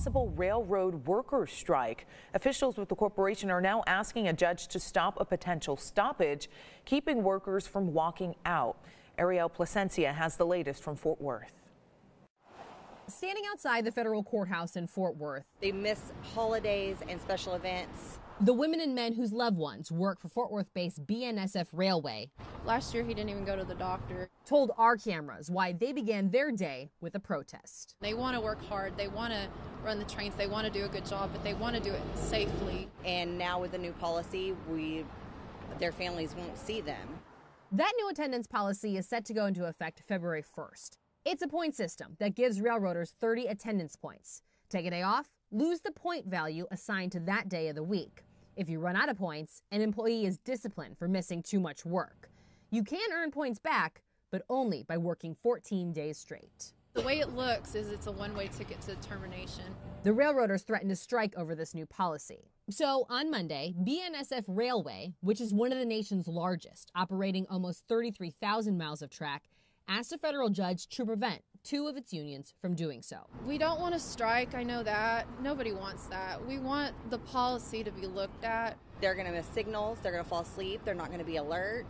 possible railroad workers' strike. Officials with the corporation are now asking a judge to stop a potential stoppage, keeping workers from walking out. Ariel Placencia has the latest from Fort Worth. Standing outside the federal courthouse in Fort Worth, they miss holidays and special events. The women and men whose loved ones work for Fort Worth-based BNSF Railway. Last year, he didn't even go to the doctor. Told our cameras why they began their day with a protest. They want to work hard. They want to run the trains. They want to do a good job, but they want to do it safely. And now with the new policy, their families won't see them. That new attendance policy is set to go into effect February 1st. It's a point system that gives railroaders 30 attendance points. Take a day off, lose the point value assigned to that day of the week. If you run out of points, an employee is disciplined for missing too much work. You can earn points back, but only by working 14 days straight. The way it looks is it's a one-way ticket to termination. The railroaders threatened to strike over this new policy. So on Monday, BNSF Railway, which is one of the nation's largest, operating almost 33,000 miles of track, asked a federal judge to prevent two of its unions from doing so. We don't want to strike, I know that. Nobody wants that. We want the policy to be looked at. They're going to miss signals, they're going to fall asleep, they're not going to be alert.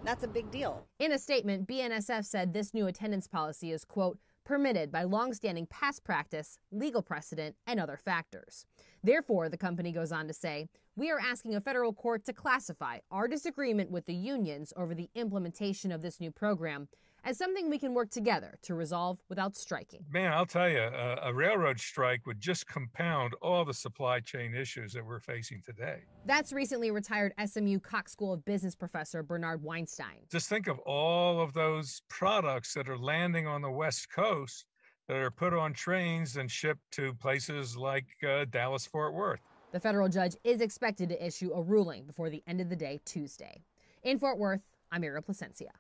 That's a big deal. In a statement, BNSF said this new attendance policy is, quote, permitted by longstanding past practice, legal precedent, and other factors. Therefore, the company goes on to say, we are asking a federal court to classify our disagreement with the unions over the implementation of this new program as something we can work together to resolve without striking. Man, I'll tell you, a railroad strike would just compound all the supply chain issues that we're facing today. That's recently retired SMU Cox School of Business professor Bernard Weinstein. Just think of all of those products that are landing on the West Coast that are put on trains and shipped to places like Dallas, Fort Worth. The federal judge is expected to issue a ruling before the end of the day Tuesday. In Fort Worth, I'm Ariel Placencia.